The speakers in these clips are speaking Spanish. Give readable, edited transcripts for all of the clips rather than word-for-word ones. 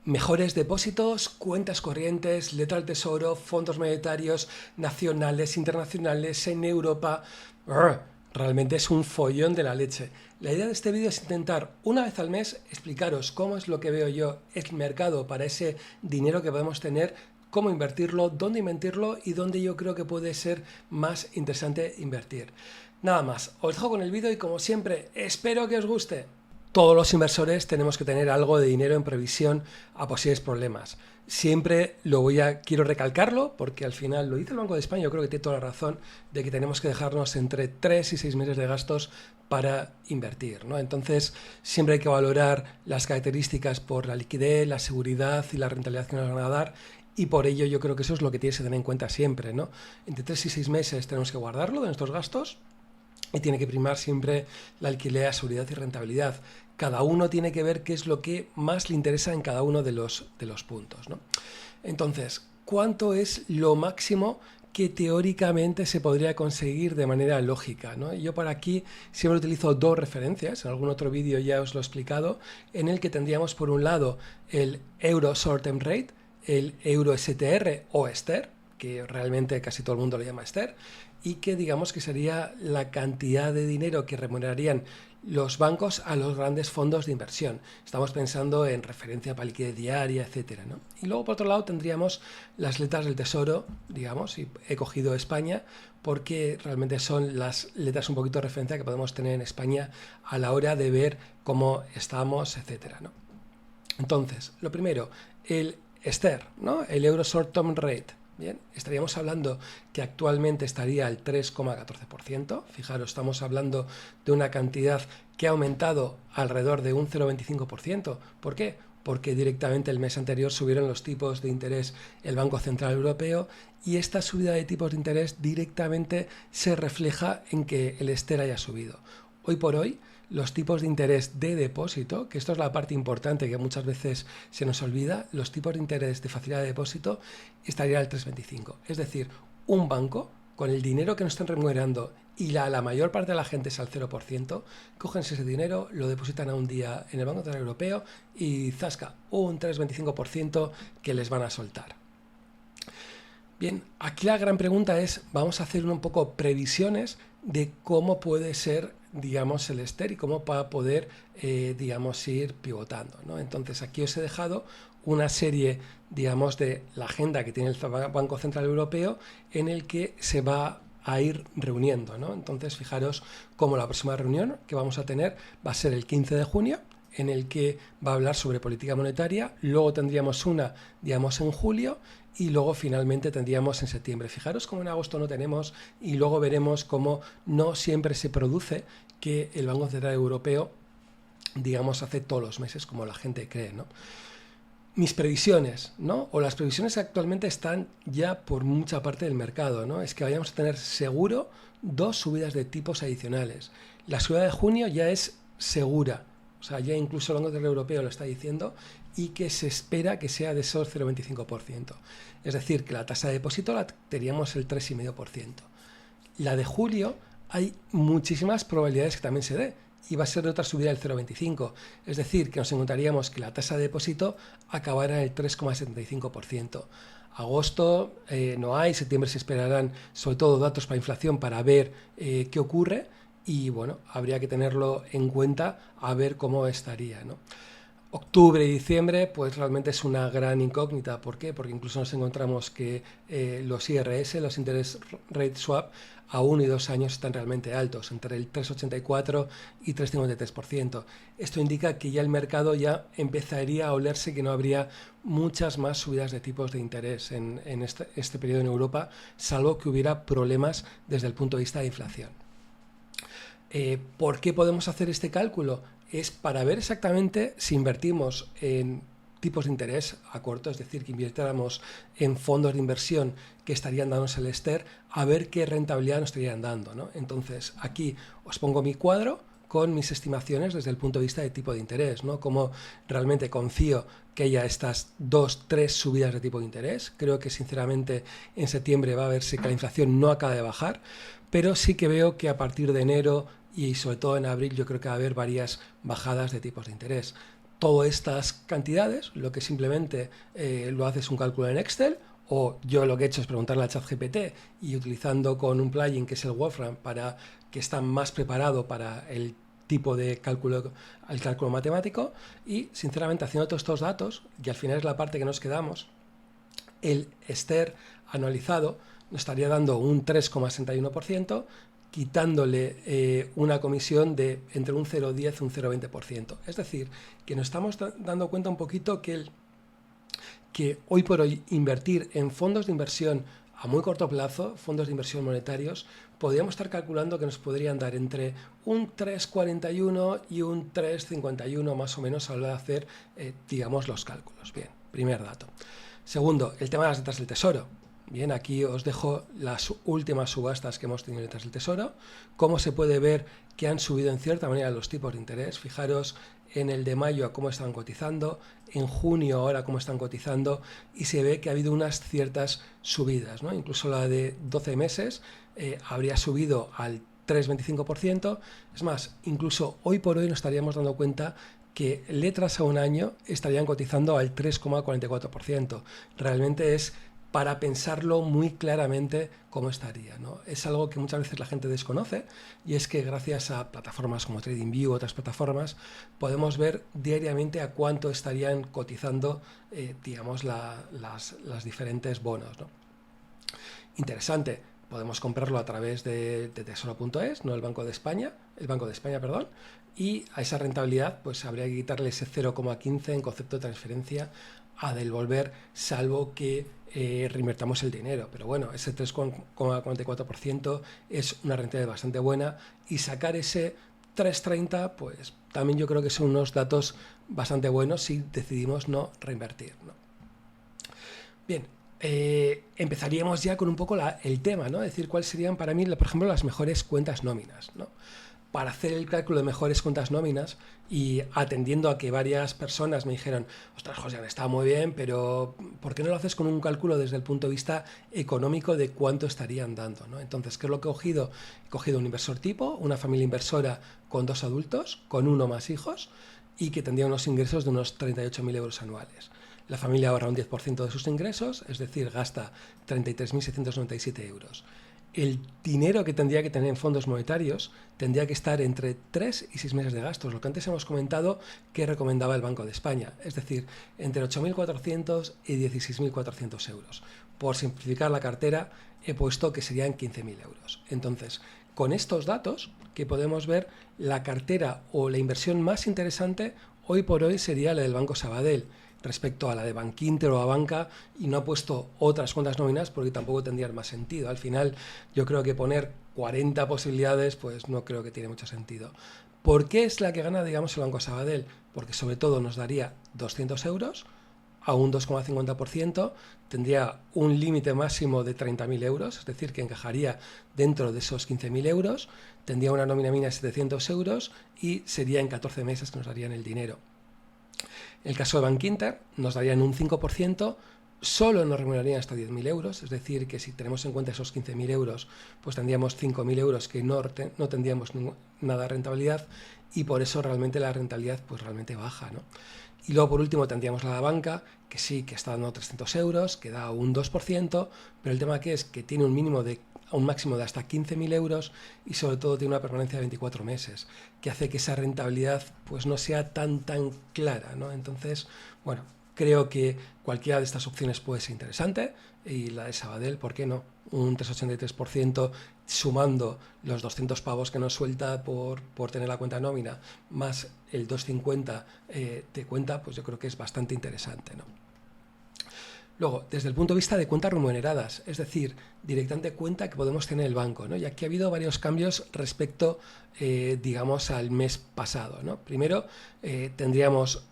Mejores depósitos, cuentas corrientes, letra al tesoro, fondos monetarios nacionales, internacionales, en Europa. Realmente es un follón de la leche. La idea de este vídeo es intentar una vez al mes explicaros cómo es lo que veo yo el mercado para ese dinero que podemos tener, cómo invertirlo, dónde invertirlo y dónde yo creo que puede ser más interesante invertir. Nada más, os dejo con el vídeo y como siempre, espero que os guste. Todos los inversores tenemos que tener algo de dinero en previsión a posibles problemas. Siempre quiero recalcarlo porque al final lo dice el Banco de España, yo creo que tiene toda la razón de que tenemos que dejarnos entre 3 y 6 meses de gastos para invertir, ¿no? Entonces siempre hay que valorar las características por la liquidez, la seguridad y la rentabilidad que nos van a dar. Y por ello yo creo que eso es lo que tienes que tener en cuenta siempre, ¿no? Entre 3 y 6 meses tenemos que guardarlo de nuestros gastos. Y tiene que primar siempre la alquiler, seguridad y rentabilidad. Cada uno tiene que ver qué es lo que más le interesa en cada uno de los puntos, ¿no? Entonces, ¿cuánto es lo máximo que teóricamente se podría conseguir de manera lógica, ¿no? Yo por aquí siempre utilizo dos referencias, en algún otro vídeo ya os lo he explicado, en el que tendríamos por un lado el Euro Short Term Rate, el Euro STR o STER, que realmente casi todo el mundo lo llama STER, y que digamos que sería la cantidad de dinero que remunerarían los bancos a los grandes fondos de inversión. Estamos pensando en referencia para liquidez diaria, etcétera, ¿no? Y luego por otro lado tendríamos las letras del tesoro, digamos, y he cogido España porque realmente son las letras un poquito de referencia que podemos tener en España a la hora de ver cómo estamos, etcétera, ¿no? Entonces, lo primero, el STER, ¿no? El Euro Short Term Rate. Bien, estaríamos hablando que actualmente estaría al 3,14%. Fijaros, estamos hablando de una cantidad que ha aumentado alrededor de un 0,25%. ¿Por qué? Porque directamente el mes anterior subieron los tipos de interés el Banco Central Europeo y esta subida de tipos de interés directamente se refleja en que el STER haya subido. Hoy por hoy, los tipos de interés de depósito, que esto es la parte importante que muchas veces se nos olvida, los tipos de interés de facilidad de depósito estarían al 3,25. Es decir, un banco, con el dinero que nos están remunerando y la mayor parte de la gente es al 0%, cogen ese dinero, lo depositan a un día en el Banco Central Europeo y zasca, un 3,25% que les van a soltar. Bien, aquí la gran pregunta es, vamos a hacer un poco previsiones de cómo puede ser, digamos, el STER y cómo va a poder, digamos, ir pivotando, ¿no? Entonces aquí os he dejado una serie, digamos, de la agenda que tiene el Banco Central Europeo en el que se va a ir reuniendo, ¿no? Entonces fijaros cómo la próxima reunión que vamos a tener va a ser el 15 de junio, en el que va a hablar sobre política monetaria, luego tendríamos una, digamos, en julio y luego finalmente tendríamos en septiembre. Fijaros cómo en agosto no tenemos y luego veremos cómo no siempre se produce que el Banco Central Europeo, digamos, hace todos los meses como la gente cree, ¿no? Mis previsiones, ¿no? O las previsiones actualmente están ya por mucha parte del mercado, ¿no? Es que vayamos a tener seguro 2 subidas de tipos adicionales. La subida de junio ya es segura. O sea, ya incluso el Banco Central Europeo lo está diciendo y que se espera que sea de esos 0,25%. Es decir, que la tasa de depósito la teníamos el 3,5%. La de julio hay muchísimas probabilidades que también se dé y va a ser de otra subida del 0,25%. Es decir, que nos encontraríamos que la tasa de depósito acabara en el 3,75%. Agosto no hay, septiembre se esperarán sobre todo datos para inflación para ver qué ocurre. Y bueno, habría que tenerlo en cuenta a ver cómo estaría, ¿no? Octubre y diciembre pues realmente es una gran incógnita. ¿Por qué? Porque incluso nos encontramos que los IRS, los Interest Rate Swap, a 1 y 2 años están realmente altos, entre el 3,84 y 3,53%. Esto indica que ya el mercado ya empezaría a olerse que no habría muchas más subidas de tipos de interés en este periodo en Europa, salvo que hubiera problemas desde el punto de vista de inflación. ¿Por qué podemos hacer este cálculo? Es para ver exactamente si invertimos en tipos de interés a corto, es decir, que invirtiéramos en fondos de inversión que estarían dándonos el STER, a ver qué rentabilidad nos estarían dando, ¿no? Entonces, aquí os pongo mi cuadro con mis estimaciones desde el punto de vista de tipo de interés, ¿no? Como realmente confío que haya estas 2-3 subidas de tipo de interés. Creo que sinceramente en septiembre va a verse que la inflación no acaba de bajar, pero sí que veo que a partir de enero y sobre todo en abril yo creo que va a haber varias bajadas de tipos de interés. todas estas cantidades, lo que simplemente lo hace es un cálculo en Excel, o yo lo que he hecho es preguntarle a ChatGPT y utilizando con un plugin que es el Wolfram para que está más preparado para el tipo de cálculo, el cálculo matemático, y sinceramente haciendo todos estos datos, y al final es la parte que nos quedamos, el ESTER anualizado nos estaría dando un 3,61%, quitándole una comisión de entre un 0,10 y un 0,20%. Es decir, que nos estamos dando cuenta un poquito que hoy por hoy invertir en fondos de inversión a muy corto plazo, fondos de inversión monetarios, podríamos estar calculando que nos podrían dar entre un 3,41 y un 3,51 más o menos a la hora de hacer, digamos, los cálculos. Bien, primer dato. Segundo, el tema de las letras del tesoro. Bien, aquí os dejo las últimas subastas que hemos tenido en letras del tesoro, cómo se puede ver que han subido en cierta manera los tipos de interés. Fijaros en el de mayo a cómo están cotizando, en junio ahora cómo están cotizando, y se ve que ha habido unas ciertas subidas, ¿no? Incluso la de 12 meses habría subido al 3,25%. Es más, incluso hoy por hoy nos estaríamos dando cuenta que letras a un año estarían cotizando al 3,44%. Realmente es para pensarlo muy claramente cómo estaría, ¿no? Es algo que muchas veces la gente desconoce, y es que gracias a plataformas como TradingView u otras plataformas podemos ver diariamente a cuánto estarían cotizando, digamos, las diferentes bonos, ¿no? Interesante. Podemos comprarlo a través de tesoro.es, no el Banco de España, perdón, y a esa rentabilidad pues habría que quitarle ese 0,15 en concepto de transferencia a devolver, salvo que reinvertamos el dinero. Pero bueno, ese 3,44% es una rentabilidad bastante buena, y sacar ese 3,30 pues también yo creo que son unos datos bastante buenos si decidimos no reinvertir, ¿no? Bien, empezaríamos ya con un poco el tema, ¿no? Es decir, cuáles serían para mí, por ejemplo, las mejores cuentas nóminas, ¿no? Para hacer el cálculo de mejores cuentas nóminas, y atendiendo a que varias personas me dijeron, ostras, José, está muy bien, pero ¿por qué no lo haces con un cálculo desde el punto de vista económico de cuánto estarían dando, ¿no? Entonces, ¿qué es lo que he cogido? He cogido un inversor tipo, una familia inversora con 2 adultos, con 1 más hijos, y que tendría unos ingresos de unos 38.000 euros anuales. La familia ahorra un 10% de sus ingresos, es decir, gasta 33.697 euros. El dinero que tendría que tener en fondos monetarios tendría que estar entre 3 y 6 meses de gastos, lo que antes hemos comentado que recomendaba el Banco de España, es decir, entre 8.400 y 16.400 euros. Por simplificar la cartera, he puesto que serían 15.000 euros. Entonces, con estos datos que podemos ver, la cartera o la inversión más interesante hoy por hoy sería la del Banco Sabadell, respecto a la de Bankinter o Abanca, y no ha puesto otras cuentas nóminas porque tampoco tendrían más sentido. Al final yo creo que poner 40 posibilidades pues no creo que tiene mucho sentido. ¿Por qué es la que gana, digamos, el Banco Sabadell? Porque sobre todo nos daría 200 euros a un 2,50%, tendría un límite máximo de 30.000 euros, es decir, que encajaría dentro de esos 15.000 euros, tendría una nómina mínima de 700 euros y sería en 14 meses que nos darían el dinero. En el caso de Bankinter nos darían un 5%, solo nos remunerarían hasta 10.000 euros, es decir, que si tenemos en cuenta esos 15.000 euros, pues tendríamos 5.000 euros que no tendríamos nada de rentabilidad, y por eso realmente la rentabilidad pues realmente baja, ¿no? Y luego por último tendríamos la banca, que sí, que está dando 300 euros, que da un 2%, pero el tema que es que tiene un máximo de hasta 15.000 euros, y sobre todo tiene una permanencia de 24 meses, que hace que esa rentabilidad pues no sea tan clara, ¿no? Entonces, bueno, creo que cualquiera de estas opciones puede ser interesante, y la de Sabadell, ¿por qué no? Un 3,83% sumando los 200 pavos que nos suelta por tener la cuenta nómina, más el 2,50 de cuenta, pues yo creo que es bastante interesante, ¿no? Luego, desde el punto de vista de cuentas remuneradas, es decir, directamente cuenta que podemos tener el banco, ¿no? Y aquí ha habido varios cambios respecto, digamos, al mes pasado, ¿no? Primero, tendríamos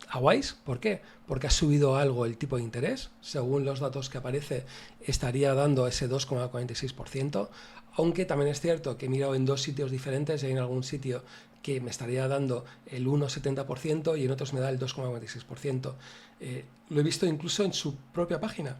a Wise. ¿Por qué? Porque ha subido algo el tipo de interés. Según los datos que aparece, estaría dando ese 2,46%, aunque también es cierto que he mirado en 2 sitios diferentes y hay en algún sitio que me estaría dando el 1,70% y en otros me da el 2,46%. Lo he visto incluso en su propia página,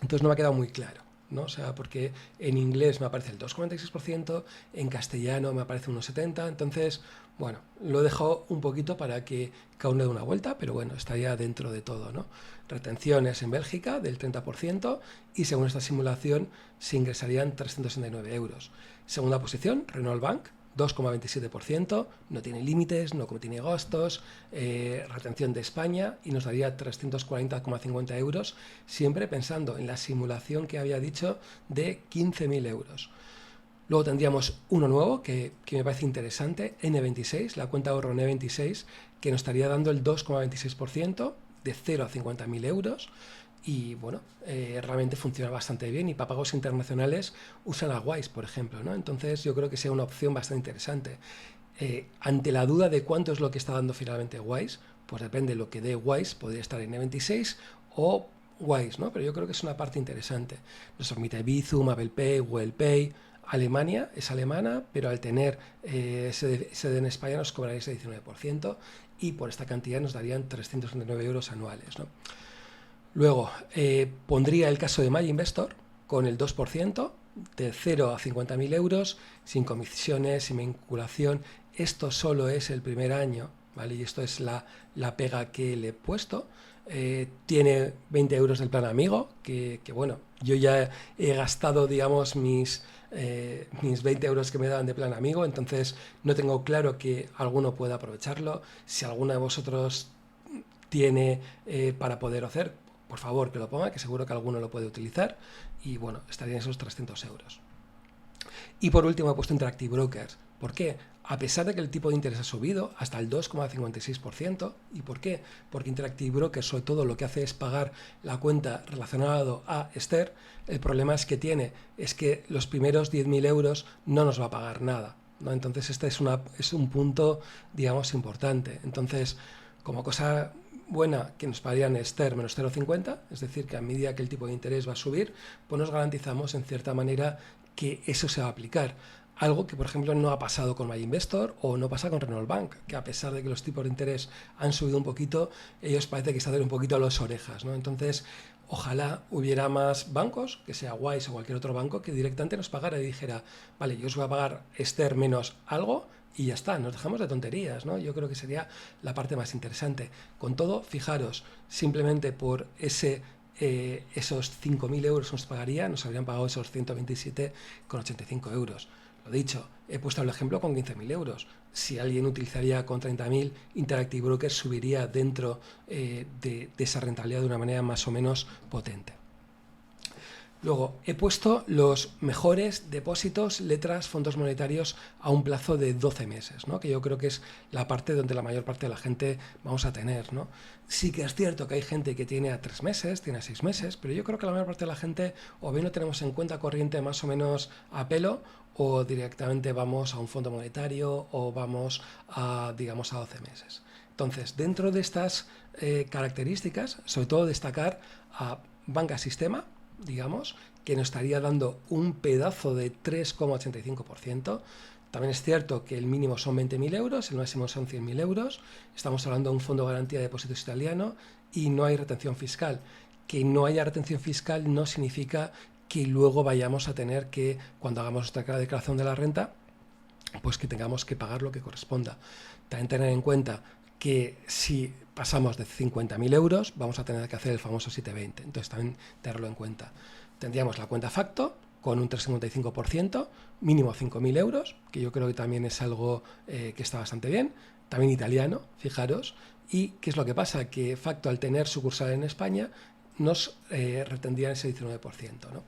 entonces no me ha quedado muy claro, ¿no? O sea, porque en inglés me aparece el 2,96%, en castellano me aparece un 1,70%, entonces, bueno, lo he dejado un poquito para que cada uno dé una vuelta, pero bueno, estaría dentro de todo, ¿no? Retenciones en Bélgica del 30% y según esta simulación se ingresarían 369 euros. Segunda posición, Renault Bank, 2,27%, no tiene límites, no tiene gastos, retención de España y nos daría 340,50 euros, siempre pensando en la simulación que había dicho de 15.000 euros. Luego tendríamos uno nuevo que me parece interesante, N26, la cuenta ahorro N26, que nos estaría dando el 2,26% de 0 a 50.000 euros. Y bueno, realmente funciona bastante bien y para pagos internacionales usan a Wise, por ejemplo, ¿no? Entonces yo creo que sea una opción bastante interesante. Ante la duda de cuánto es lo que está dando finalmente Wise, pues depende de lo que dé Wise, podría estar en N26 o Wise, ¿no? Pero yo creo que es una parte interesante. Nos permite Bizum, Apple Pay, Google Pay. Alemania es alemana, pero al tener sede en España nos cobraría ese 19% y por esta cantidad nos darían 369 euros anuales, ¿no? Luego, pondría el caso de MyInvestor con el 2%, de 0 a 50.000 euros, sin comisiones, sin vinculación. Esto solo es el primer año, ¿vale? Y esto es la pega que le he puesto. Tiene 20 euros del plan amigo, que bueno, yo ya he gastado, digamos, mis 20 euros que me daban de plan amigo, entonces no tengo claro que alguno pueda aprovecharlo. Si alguno de vosotros tiene para poder hacer, por favor que lo ponga, que seguro que alguno lo puede utilizar y bueno, estarían esos 300 euros. Y por último he puesto Interactive Brokers. ¿Por qué? A pesar de que el tipo de interés ha subido hasta el 2,56%. ¿Y por qué? Porque Interactive Brokers sobre todo lo que hace es pagar la cuenta relacionada a Esther. El problema es que los primeros 10.000 euros no nos va a pagar nada, ¿no? Entonces este es un punto, digamos, importante. Entonces, como cosa buena, que nos pagarían Esther menos 0,50, es decir, que a medida que el tipo de interés va a subir, pues nos garantizamos en cierta manera que eso se va a aplicar. Algo que, por ejemplo, no ha pasado con MyInvestor o no pasa con Renault Bank, que a pesar de que los tipos de interés han subido un poquito, ellos parece que están un poquito a las orejas, ¿no? Entonces, ojalá hubiera más bancos, que sea Wise o cualquier otro banco, que directamente nos pagara y dijera, vale, yo os voy a pagar Esther menos algo, y ya está, nos dejamos de tonterías, ¿no? Yo creo que sería la parte más interesante. Con todo, fijaros, simplemente por esos 5.000 euros que nos pagaría, nos habrían pagado esos 127,85 euros. Lo dicho, he puesto el ejemplo con 15.000 euros. Si alguien utilizaría con 30.000, Interactive Brokers subiría dentro de esa rentabilidad de una manera más o menos potente. Luego, he puesto los mejores depósitos, letras, fondos monetarios a un plazo de 12 meses, ¿no? Que yo creo que es la parte donde la mayor parte de la gente vamos a tener, ¿no? Sí que es cierto que hay gente que tiene a 3 meses, tiene a 6 meses, pero yo creo que la mayor parte de la gente o bien lo tenemos en cuenta corriente más o menos a pelo o directamente vamos a un fondo monetario o vamos a, digamos, a 12 meses. Entonces, dentro de estas características, sobre todo destacar a Banca Sistema, digamos, que nos estaría dando un pedazo de 3,85%. También es cierto que el mínimo son 20.000 euros, el máximo son 100.000 euros. Estamos hablando de un fondo de garantía de depósitos italiano y no hay retención fiscal. Que no haya retención fiscal no significa que luego vayamos a tener que, cuando hagamos nuestra declaración de la renta, pues que tengamos que pagar lo que corresponda. También tener en cuenta que si pasamos de 50.000 euros vamos a tener que hacer el famoso 720, entonces también tenerlo en cuenta. Tendríamos la cuenta facto con un 3,55%, mínimo 5.000 euros, que yo creo que también es algo que está bastante bien, también italiano, fijaros, y ¿qué es lo que pasa? Que facto al tener sucursal en España nos retendrían ese 19%, ¿no?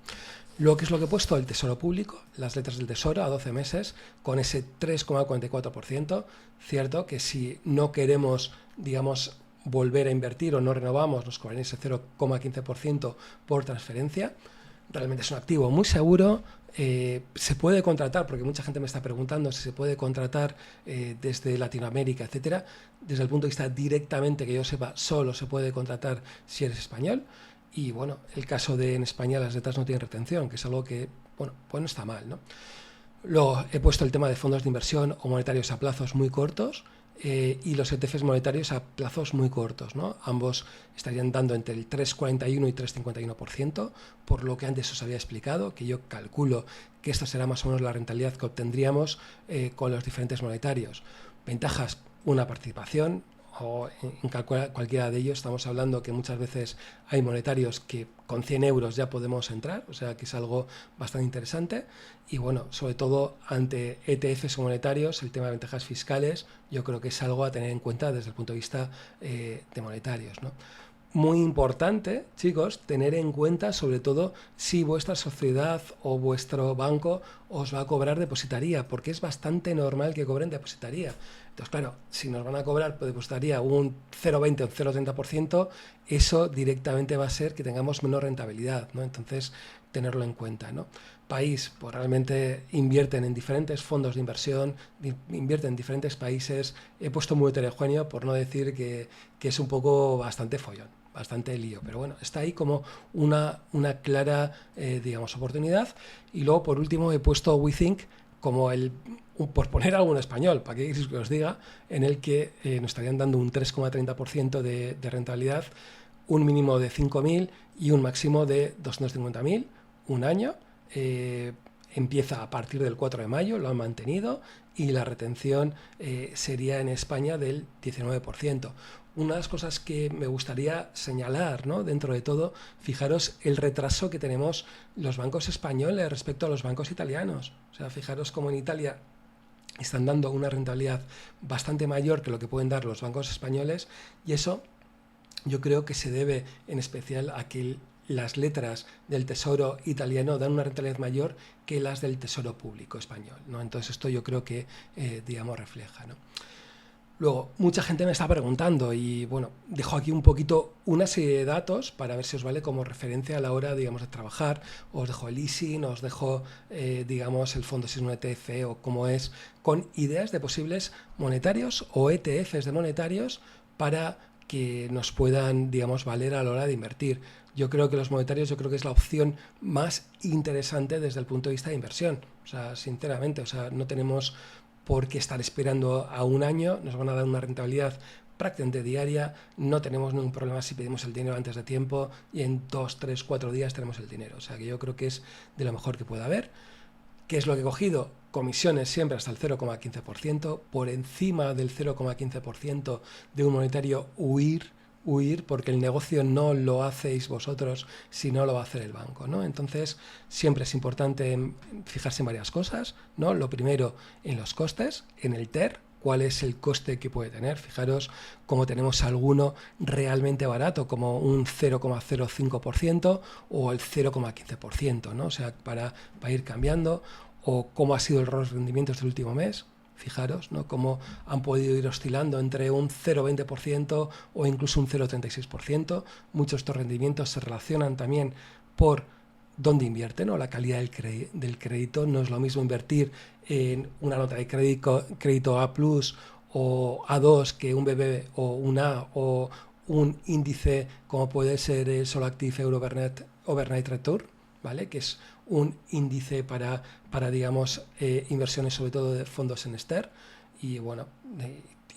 Lo que es lo que he puesto, el Tesoro Público, las letras del Tesoro a 12 meses, con ese 3,44%. Cierto que si no queremos, digamos, volver a invertir o no renovamos, nos cobrarían ese 0,15% por transferencia. Realmente es un activo muy seguro. Se puede contratar, porque mucha gente me está preguntando si se puede contratar desde Latinoamérica, etcétera. Desde el punto de vista directamente, que yo sepa, solo se puede contratar si eres español. Y bueno, el caso de en España las letras no tienen retención, que es algo que, bueno, pues no está mal, ¿no? Luego he puesto el tema de fondos de inversión o monetarios a plazos muy cortos. y los ETFs monetarios a plazos muy cortos, ¿no? Ambos estarían dando entre el 3,41 y 3,51%, por lo que antes os había explicado, que yo calculo que esta será más o menos la rentabilidad que obtendríamos con los diferentes monetarios. Ventajas, una participación, o en cualquiera de ellos. Estamos hablando que muchas veces hay monetarios que con 100 euros ya podemos entrar, o sea que es algo bastante interesante. Y bueno, sobre todo ante ETFs o monetarios, el tema de ventajas fiscales yo creo que es algo a tener en cuenta desde el punto de vista de monetarios, ¿no? Muy importante, chicos, tener en cuenta sobre todo si vuestra sociedad o vuestro banco os va a cobrar depositaría, porque es bastante normal que cobren depositaría. Entonces, claro, si nos van a cobrar por depositaría un 0,20 o 0,30%, eso directamente va a ser que tengamos menos rentabilidad, ¿no? Entonces, tenerlo en cuenta, ¿no? País, pues realmente invierten en diferentes fondos de inversión, invierten en diferentes países. He puesto muy heterogéneo por no decir que es un poco bastante follón, bastante lío, pero bueno, está ahí como una clara, digamos, oportunidad. Y luego, por último, he puesto WeThink como por poner algo en español, para que os diga, en el que nos estarían dando un 3,30% de rentabilidad, un mínimo de 5.000 y un máximo de 250.000, un año. Empieza a partir del 4 de mayo, lo han mantenido, y la retención sería en España del 19%. Una de las cosas que me gustaría señalar, ¿no? Dentro de todo, fijaros el retraso que tenemos los bancos españoles respecto a los bancos italianos. O sea, fijaros cómo en Italia están dando una rentabilidad bastante mayor que lo que pueden dar los bancos españoles, y eso yo creo que se debe en especial a que las letras del Tesoro italiano dan una rentabilidad mayor que las del Tesoro público español, ¿no? Entonces esto yo creo que, digamos, refleja, ¿no? Luego, mucha gente me está preguntando y, bueno, dejo aquí un poquito una serie de datos para ver si os vale como referencia a la hora, digamos, de trabajar. Os dejo el leasing, os dejo, digamos, el fondo si es un ETF o cómo es, con ideas de posibles monetarios o ETFs de monetarios para que nos puedan, digamos, valer a la hora de invertir. Yo creo que los monetarios, yo creo que es la opción más interesante desde el punto de vista de inversión. O sea, sinceramente, o sea, no tenemos por qué estar esperando a un año, nos van a dar una rentabilidad prácticamente diaria, no tenemos ningún problema si pedimos el dinero antes de tiempo y en 2, 3, 4 días tenemos el dinero. O sea, que yo creo que es de lo mejor que pueda haber. ¿Qué es lo que he cogido? Comisiones siempre hasta el 0,15%, por encima del 0,15% de un monetario huir, porque el negocio no lo hacéis vosotros, sino lo va a hacer el banco, ¿no? Entonces, siempre es importante fijarse en varias cosas, ¿no? Lo primero, en los costes, en el TER, cuál es el coste que puede tener. Fijaros cómo tenemos alguno realmente barato, como un 0,05% o el 0,15%, ¿no? O sea, para ir cambiando, o cómo ha sido el rendimiento del último mes. Fijaros, ¿no? Cómo han podido ir oscilando entre un 0,20% o incluso un 0,36%. Muchos de estos rendimientos se relacionan también por dónde invierten o la calidad del crédito. No es lo mismo invertir en una nota de crédito A+ o A2 que un BB o un A o un índice como puede ser el Solactive Euro Overnight Return, ¿vale? Que es un índice para digamos, inversiones sobre todo de fondos en STER. Y bueno,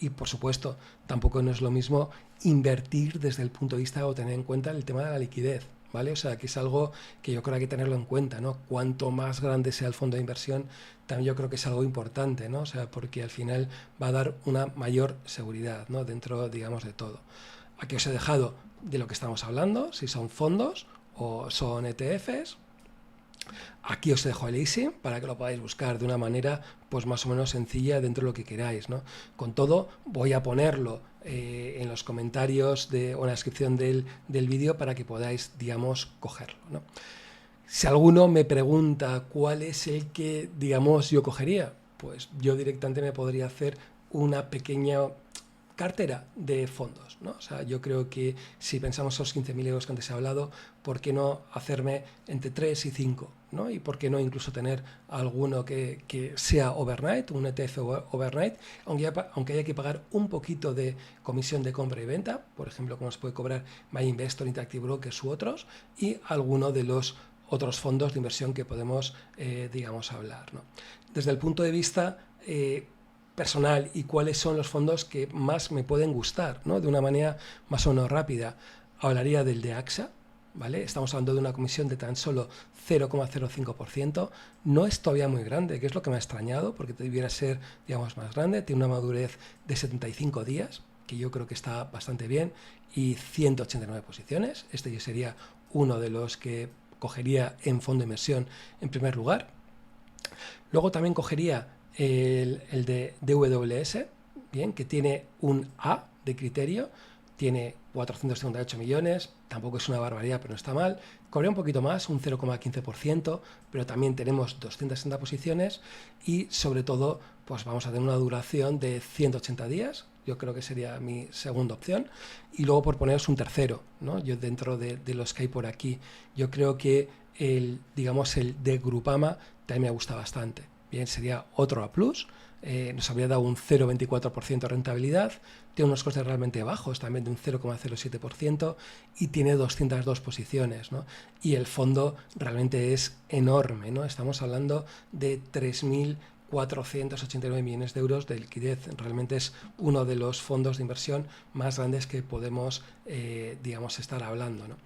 y por supuesto, tampoco no es lo mismo invertir desde el punto de vista o tener en cuenta el tema de la liquidez, ¿vale? O sea, que es algo que yo creo que hay que tenerlo en cuenta, ¿no? Cuanto más grande sea el fondo de inversión, también yo creo que es algo importante, ¿no? O sea, porque al final va a dar una mayor seguridad, ¿no? Dentro, digamos, de todo. Aquí os he dejado de lo que estamos hablando, si son fondos o son ETFs. Aquí os dejo el easy para que lo podáis buscar de una manera pues más o menos sencilla dentro de lo que queráis, ¿no? Con todo, voy a ponerlo en los comentarios o en la descripción del vídeo para que podáis, digamos, cogerlo, ¿no? Si alguno me pregunta cuál es el que, digamos, yo cogería, pues yo directamente me podría hacer una pequeña cartera de fondos, ¿no? O sea, yo creo que si pensamos esos 15.000 euros que antes he hablado, ¿por qué no hacerme entre 3 y 5? ¿No? Y por qué no incluso tener alguno que sea overnight, un ETF overnight, aunque haya que pagar un poquito de comisión de compra y venta, por ejemplo, como se puede cobrar MyInvestor, Interactive Brokers u otros, y alguno de los otros fondos de inversión que podemos, digamos, hablar, ¿no? Desde el punto de vista personal y cuáles son los fondos que más me pueden gustar, ¿no? De una manera más o menos rápida. Hablaría del de AXA, ¿vale? Estamos hablando de una comisión de tan solo 0,05%. No es todavía muy grande, que es lo que me ha extrañado, porque debiera ser, digamos, más grande. Tiene una madurez de 75 días, que yo creo que está bastante bien, y 189 posiciones. Este yo sería uno de los que cogería en fondo de inversión en primer lugar. Luego también cogería el de DWS, bien, que tiene un A de criterio, tiene 458 millones, tampoco es una barbaridad, pero no está mal. Cobraría un poquito más, un 0,15%, pero también tenemos 260 posiciones y sobre todo pues vamos a tener una duración de 180 días, yo creo que sería mi segunda opción. Y luego por poneros un tercero, ¿no? Yo dentro de los que hay por aquí, yo creo que digamos el de Grupama también me gusta bastante. Bien, sería otro A+, nos habría dado un 0,24% de rentabilidad, tiene unos costes realmente bajos, también de un 0,07%, y tiene 202 posiciones, ¿no? Y el fondo realmente es enorme, ¿no? Estamos hablando de 3.489 millones de euros de liquidez. Realmente es uno de los fondos de inversión más grandes que podemos, digamos, estar hablando, ¿no?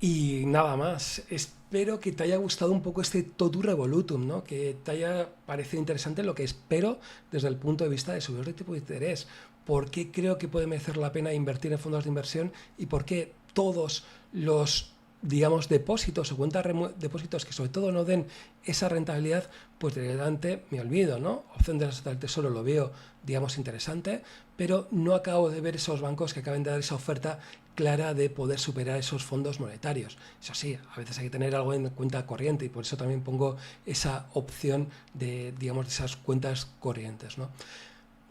Y nada más, espero que te haya gustado un poco este totu revolutum, ¿no? Que te haya parecido interesante lo que espero desde el punto de vista de subir de tipo de interés, por qué creo que puede merecer la pena invertir en fondos de inversión y por qué todos los, digamos, depósitos o cuentas depósitos que sobre todo no den esa rentabilidad, pues de adelante me olvido, ¿no? Opción de las del tesoro lo veo, digamos, interesante, pero no acabo de ver esos bancos que acaben de dar esa oferta clara de poder superar esos fondos monetarios. Eso sí, a veces hay que tener algo en cuenta corriente y por eso también pongo esa opción de, digamos, de esas cuentas corrientes, ¿no?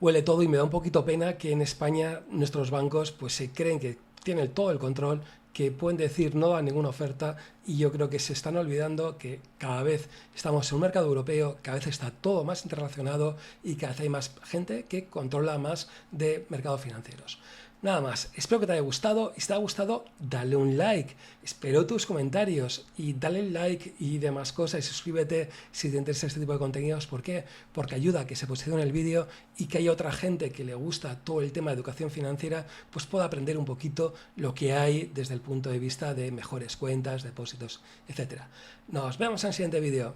Huele todo y me da un poquito pena que en España nuestros bancos pues se creen que tienen todo el control, que pueden decir no a ninguna oferta y yo creo que se están olvidando que cada vez estamos en un mercado europeo, cada vez está todo más interrelacionado y cada vez hay más gente que controla más de mercados financieros. Nada más, espero que te haya gustado y si te ha gustado, dale un like, espero tus comentarios y dale un like y demás cosas y suscríbete si te interesa este tipo de contenidos. ¿Por qué? Porque ayuda a que se posicione el vídeo y que haya otra gente que le gusta todo el tema de educación financiera, pues pueda aprender un poquito lo que hay desde el punto de vista de mejores cuentas, depósitos, etc. Nos vemos en el siguiente vídeo.